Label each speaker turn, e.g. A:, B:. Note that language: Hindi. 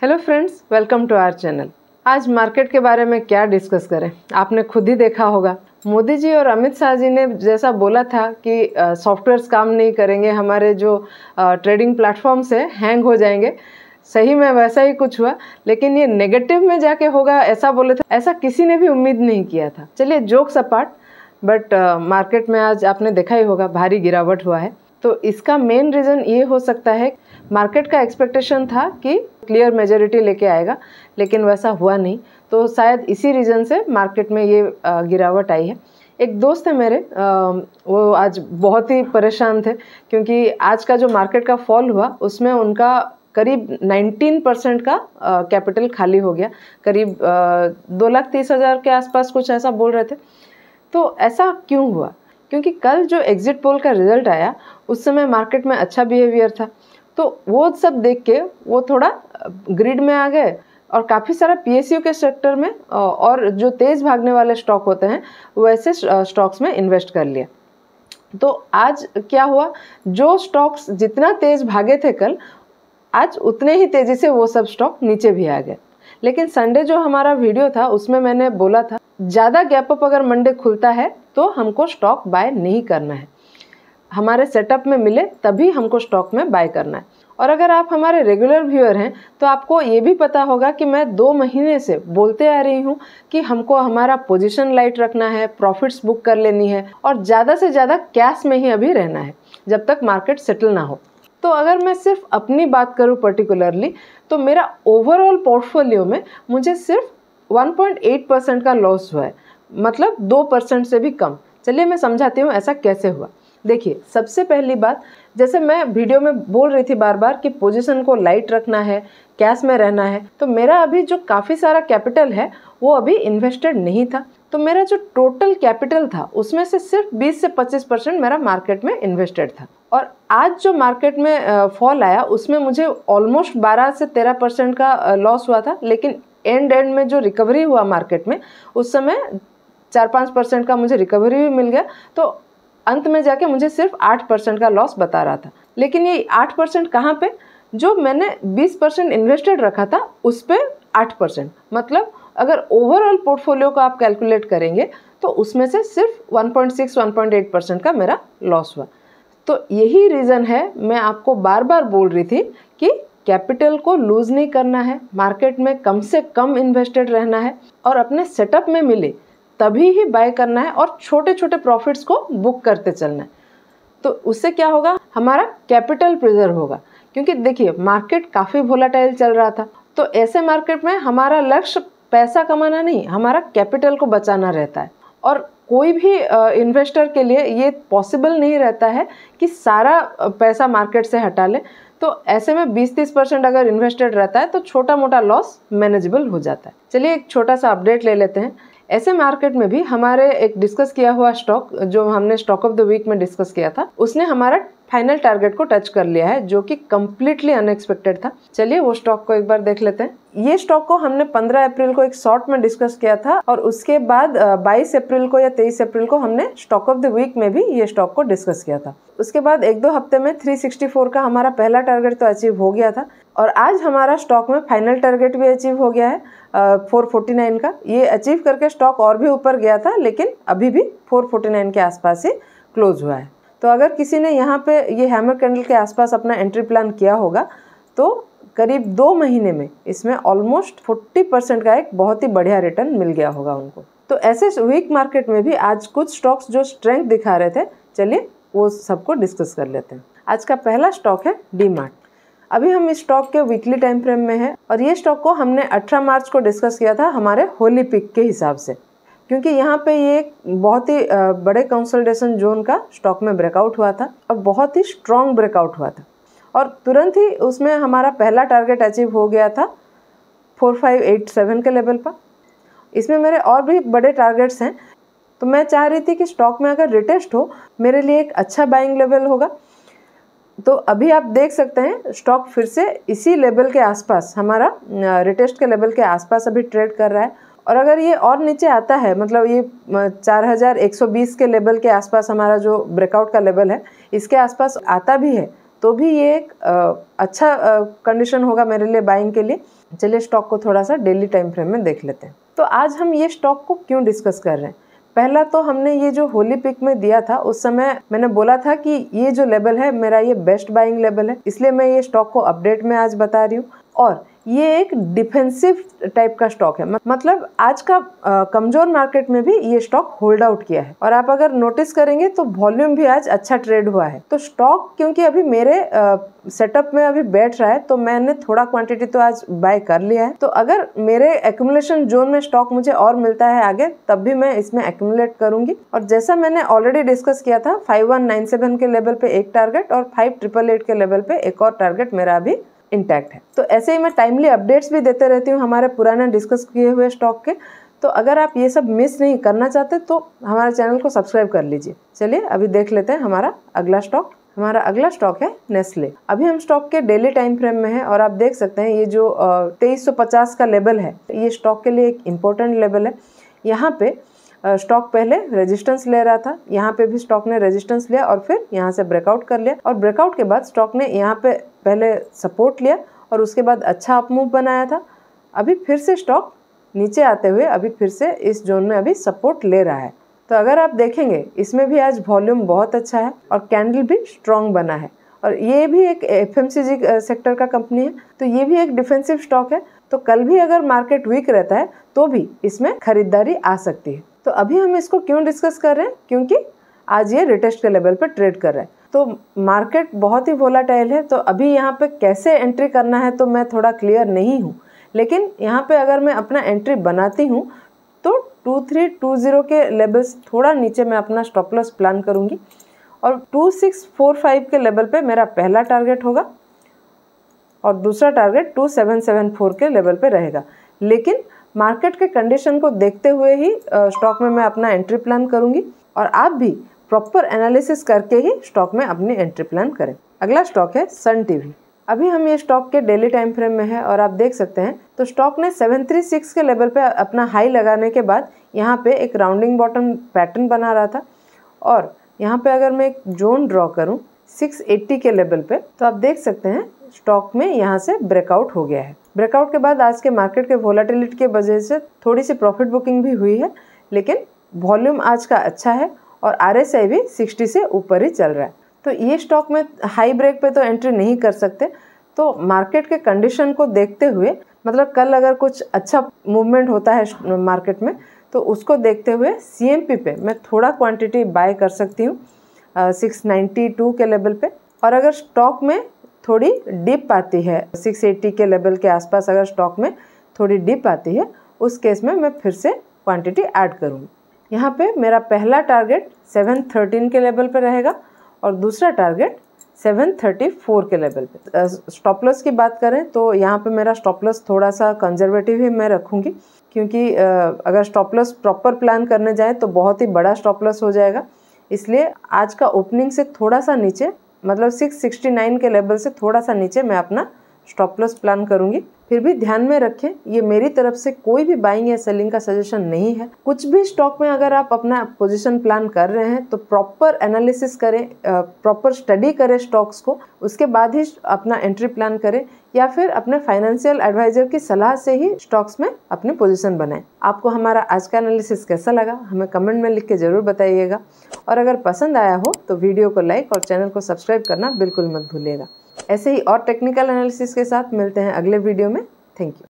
A: Hello friends, welcome to our channel. आज मार्केट के बारे में क्या डिस्कस करें, आपने खुद ही देखा होगा। मोदी जी और अमित शाह जी ने जैसा बोला था कि सॉफ्टवेयर्स काम नहीं करेंगे, हमारे जो ट्रेडिंग प्लेटफॉर्म्स है हैंग हो जाएंगे। सही में वैसा ही कुछ हुआ, लेकिन ये नेगेटिव में जाके होगा ऐसा बोले थे, ऐसा किसी ने भी उम्मीद नहीं किया था। चलिए जोक्स अपार्ट, बट मार्केट में आज आपने देखा ही होगा भारी गिरावट हुआ है। तो इसका मेन रीज़न ये हो सकता है, मार्केट का एक्सपेक्टेशन था कि क्लियर मेजॉरिटी लेके आएगा, लेकिन वैसा हुआ नहीं। तो शायद इसी रीज़न से मार्केट में ये गिरावट आई है। एक दोस्त है मेरे, वो आज बहुत ही परेशान थे क्योंकि आज का जो मार्केट का फॉल हुआ उसमें उनका करीब 19% का कैपिटल खाली हो गया। करीब 2,30,000 के आसपास कुछ ऐसा बोल रहे थे। तो ऐसा क्यों हुआ? क्योंकि कल जो एग्जिट पोल का रिजल्ट आया उस समय मार्केट में अच्छा बिहेवियर था, तो वो सब देख के वो थोड़ा ग्रिड में आ गए और काफ़ी सारा पीएसयू के सेक्टर में और जो तेज़ भागने वाले स्टॉक होते हैं वैसे स्टॉक्स में इन्वेस्ट कर लिया। तो आज क्या हुआ, जो स्टॉक्स जितना तेज़ भागे थे कल, आज उतने ही तेज़ी से वो सब स्टॉक नीचे भी आ गए। लेकिन संडे जो हमारा वीडियो था उसमें मैंने बोला था, ज़्यादा गैप अप अगर मंडे खुलता है तो हमको स्टॉक बाय नहीं करना है, हमारे सेटअप में मिले तभी हमको स्टॉक में बाय करना है। और अगर आप हमारे रेगुलर व्यूअर हैं तो आपको ये भी पता होगा कि मैं 2 महीने से बोलते आ रही हूँ कि हमको हमारा पोजीशन लाइट रखना है, प्रॉफिट्स बुक कर लेनी है और ज़्यादा से ज़्यादा कैश में ही अभी रहना है जब तक मार्केट सेटल ना हो। तो अगर मैं सिर्फ अपनी बात करूँ पर्टिकुलरली, तो मेरा ओवरऑल पोर्टफोलियो में मुझे सिर्फ 1.8% का लॉस हुआ है, मतलब 2% से भी कम। चलिए मैं समझाती हूँ ऐसा कैसे हुआ। देखिए, सबसे पहली बात, जैसे मैं वीडियो में बोल रही थी बार बार कि पोजीशन को लाइट रखना है, कैश में रहना है, तो मेरा अभी जो काफ़ी सारा कैपिटल है वो अभी इन्वेस्टेड नहीं था। तो मेरा जो टोटल कैपिटल था उसमें से सिर्फ 20 से 25% मेरा मार्केट में इन्वेस्टेड था। और आज जो मार्केट में फॉल आया उसमें मुझे ऑलमोस्ट 12 से 13% का लॉस हुआ था, लेकिन एंड में जो रिकवरी हुआ मार्केट में उस समय 4-5% का मुझे रिकवरी भी मिल गया। तो अंत में जाके मुझे सिर्फ 8% का लॉस बता रहा था। लेकिन ये 8% कहाँ पे, जो मैंने 20% इन्वेस्टेड रखा था उस पे 8%, मतलब अगर ओवरऑल पोर्टफोलियो को आप कैलकुलेट करेंगे तो उसमें से सिर्फ 1.6-1.8% का मेरा लॉस हुआ। तो यही रीज़न है, मैं आपको बार बार बोल रही थी कि कैपिटल को लूज़ नहीं करना है, मार्केट में कम से कम इन्वेस्टेड रहना है और अपने सेटअप में मिले तभी ही बाय करना है और छोटे छोटे प्रॉफिट्स को बुक करते चलना है। तो उससे क्या होगा, हमारा कैपिटल प्रिजर्व होगा। क्योंकि देखिए मार्केट काफ़ी वोलेटाइल चल रहा था, तो ऐसे मार्केट में हमारा लक्ष्य पैसा कमाना नहीं, हमारा कैपिटल को बचाना रहता है। और कोई भी इन्वेस्टर के लिए ये पॉसिबल नहीं रहता है कि सारा पैसा मार्केट से हटा ले। तो ऐसे में 20-30% अगर इन्वेस्टेड रहता है तो छोटा मोटा लॉस मैनेजेबल हो जाता है। चलिए एक छोटा सा अपडेट ले लेते हैं। ऐसे मार्केट में भी हमारे एक डिस्कस किया हुआ स्टॉक, जो हमने स्टॉक ऑफ द वीक में डिस्कस किया था, उसने हमारा फाइनल टारगेट को टच कर लिया है, जो कि कम्प्लीटली अनएक्सपेक्टेड था। चलिए वो स्टॉक को एक बार देख लेते हैं। ये स्टॉक को हमने 15 अप्रैल को एक शॉर्ट में डिस्कस किया था और उसके बाद 22 अप्रैल को या 23 अप्रैल को हमने स्टॉक ऑफ द वीक में भी ये स्टॉक को डिस्कस किया था। उसके बाद 1-2 हफ्ते में 364 का हमारा पहला टारगेट तो अचीव हो गया था और आज हमारा स्टॉक में फाइनल टारगेट भी अचीव हो गया है 449 का। ये अचीव करके स्टॉक और भी ऊपर गया था, लेकिन अभी भी 449 के आसपास ही क्लोज हुआ है। तो अगर किसी ने यहाँ पे ये हैमर कैंडल के आसपास अपना एंट्री प्लान किया होगा तो करीब 2 महीने में इसमें ऑलमोस्ट 40% का एक बहुत ही बढ़िया रिटर्न मिल गया होगा उनको। तो ऐसे वीक मार्केट में भी आज कुछ स्टॉक्स जो स्ट्रेंथ दिखा रहे थे, चलिए वो सबको डिस्कस कर लेते हैं। आज का पहला स्टॉक है डी-मार्ट। अभी हम इस स्टॉक के वीकली टाइम फ्रेम में है और ये स्टॉक को हमने 18 मार्च को डिस्कस किया था हमारे होली पिक के हिसाब से, क्योंकि यहाँ पे ये बहुत ही बड़े कंसोलिडेशन जोन का स्टॉक में ब्रेकआउट हुआ था और बहुत ही स्ट्रॉन्ग ब्रेकआउट हुआ था और तुरंत ही उसमें हमारा पहला टारगेट अचीव हो गया था 4587 के लेवल पर। इसमें मेरे और भी बड़े टारगेट्स हैं, तो मैं चाह रही थी कि स्टॉक में अगर रिटेस्ट हो मेरे लिए एक अच्छा बाइंग लेवल होगा। तो अभी आप देख सकते हैं स्टॉक फिर से इसी लेवल के आसपास, हमारा रिटेस्ट के लेवल के आसपास अभी ट्रेड कर रहा है और अगर ये और नीचे आता है, मतलब ये 4120 के लेवल के आसपास हमारा जो ब्रेकआउट का लेवल है इसके आसपास आता भी है, तो भी ये एक अच्छा कंडीशन होगा मेरे लिए बाइंग के लिए। चलिए स्टॉक को थोड़ा सा डेली टाइम फ्रेम में देख लेते हैं। तो आज हम ये स्टॉक को क्यों डिस्कस कर रहे हैं। पहला तो हमने ये जो होली पिक में दिया था उस समय मैंने बोला था कि ये जो लेवल है मेरा ये बेस्ट बाइंग लेवल है, इसलिए मैं ये स्टॉक को अपडेट में आज बता रही हूँ। और ये एक डिफेंसिव टाइप का स्टॉक है, मतलब आज का कमजोर मार्केट में भी ये स्टॉक होल्ड आउट किया है। और आप अगर नोटिस करेंगे तो वॉल्यूम भी आज अच्छा ट्रेड हुआ है। तो स्टॉक क्योंकि अभी मेरे सेटअप में अभी बैठ रहा है तो मैंने थोड़ा क्वांटिटी तो आज बाय कर लिया है। तो अगर मेरे एक्यूमुलेशन जोन में स्टॉक मुझे और मिलता है आगे तब भी मैं इसमें एक्यूमुलेट करूंगी। और जैसा मैंने ऑलरेडी डिस्कस किया था 5197 के लेवल पे एक टारगेट और 5888 के लेवल पे एक और टारगेट मेरा अभी इंटैक्ट है। तो ऐसे ही मैं टाइमली अपडेट्स भी देते रहती हूँ हमारे पुराने डिस्कस किए हुए स्टॉक के। तो अगर आप ये सब मिस नहीं करना चाहते तो हमारे चैनल को सब्सक्राइब कर लीजिए। चलिए अभी देख लेते हैं हमारा अगला स्टॉक। हमारा अगला स्टॉक है नेस्ले। अभी हम स्टॉक के डेली टाइम फ्रेम में है और आप देख सकते हैं ये जो 2350 का लेवल है ये स्टॉक के लिए एक इम्पोर्टेंट लेवल है। यहाँ पे स्टॉक पहले रेजिस्टेंस ले रहा था, यहाँ पे भी स्टॉक ने रेजिस्टेंस लिया और फिर यहाँ से ब्रेकआउट कर लिया। और ब्रेकआउट के बाद स्टॉक ने यहाँ पे पहले सपोर्ट लिया और उसके बाद अच्छा अप मूव बनाया था। अभी फिर से स्टॉक नीचे आते हुए अभी फिर से इस जोन में अभी सपोर्ट ले रहा है। तो अगर आप देखेंगे इसमें भी आज वॉल्यूम बहुत अच्छा है और कैंडल भी स्ट्रॉन्ग बना है। और ये भी एक FMCG सेक्टर का कंपनी है तो ये भी एक डिफेंसिव स्टॉक है। तो कल भी अगर मार्केट वीक रहता है तो भी इसमें खरीदारी आ सकती है। तो अभी हम इसको क्यों डिस्कस कर रहे हैं, क्योंकि आज ये रिटेस्ट के लेवल पर ट्रेड कर रहा है। तो मार्केट बहुत ही वोलाटाइल है। तो अभी यहाँ पे कैसे एंट्री करना है तो मैं थोड़ा क्लियर नहीं हूँ, लेकिन यहाँ पे अगर मैं अपना एंट्री बनाती हूँ तो 2320 के लेवल्स थोड़ा नीचे मैं अपना स्टॉप लॉस प्लान करूँगी और 2645 के लेवल पे मेरा पहला टारगेट होगा और दूसरा टारगेट 2774 के लेवल पे रहेगा। लेकिन मार्केट के कंडीशन को देखते हुए ही स्टॉक में मैं अपना एंट्री प्लान करूंगी और आप भी प्रॉपर एनालिसिस करके ही स्टॉक में अपनी एंट्री प्लान करें। अगला स्टॉक है सन टीवी। अभी हम ये स्टॉक के डेली टाइम फ्रेम में है और आप देख सकते हैं तो स्टॉक ने 736 के लेवल पे अपना हाई लगाने के बाद यहाँ पे एक राउंडिंग बॉटम पैटर्न बना रहा था। और यहाँ पे अगर मैं एक जोन ड्रॉ करूँ 680 के लेवल पे तो आप देख सकते हैं स्टॉक में यहाँ से ब्रेकआउट हो गया है। ब्रेकआउट के बाद आज के मार्केट के वोलेटिलिटी के वजह से थोड़ी सी प्रॉफिट बुकिंग भी हुई है, लेकिन वॉल्यूम आज का अच्छा है और RSI भी 60 से ऊपर ही चल रहा है। तो ये स्टॉक में हाई ब्रेक पे तो एंट्री नहीं कर सकते। तो मार्केट के कंडीशन को देखते हुए, मतलब कल अगर कुछ अच्छा मूवमेंट होता है मार्केट में तो उसको देखते हुए CMP पे मैं थोड़ा क्वांटिटी बाय कर सकती हूँ 692 के लेवल पे। और अगर स्टॉक में थोड़ी डिप आती है 680 के लेवल के आसपास, अगर स्टॉक में थोड़ी डिप आती है उस केस में मैं फिर से क्वांटिटी ऐड करूँगी। यहाँ पे मेरा पहला टारगेट 713 के लेवल पे रहेगा और दूसरा टारगेट 734 के लेवल पे। स्टॉप लॉस की बात करें तो यहाँ पे मेरा स्टॉप लॉस थोड़ा सा कंजर्वेटिव ही मैं रखूँगी, क्योंकि अगर स्टॉप लॉस प्रॉपर प्लान करने जाए तो बहुत ही बड़ा स्टॉप लॉस हो जाएगा। इसलिए आज का ओपनिंग से थोड़ा सा नीचे, मतलब 669 के लेवल से थोड़ा सा नीचे मैं अपना स्टॉप लॉस प्लान करूंगी। फिर भी ध्यान में रखें ये मेरी तरफ से कोई भी बाइंग या सेलिंग का सजेशन नहीं है। कुछ भी स्टॉक में अगर आप अपना पोजीशन प्लान कर रहे हैं तो प्रॉपर एनालिसिस करें, प्रॉपर स्टडी करें स्टॉक्स को, उसके बाद ही अपना एंट्री प्लान करें या फिर अपने फाइनेंशियल एडवाइजर की सलाह से ही स्टॉक्स में अपनी पोजीशन बनाएं। आपको हमारा आज का एनालिसिस कैसा लगा हमें कमेंट में लिख के ज़रूर बताइएगा और अगर पसंद आया हो तो वीडियो को लाइक और चैनल को सब्सक्राइब करना बिल्कुल मत भूलिएगा। ऐसे ही और टेक्निकल एनालिसिस के साथ मिलते हैं अगले वीडियो में। Thank you.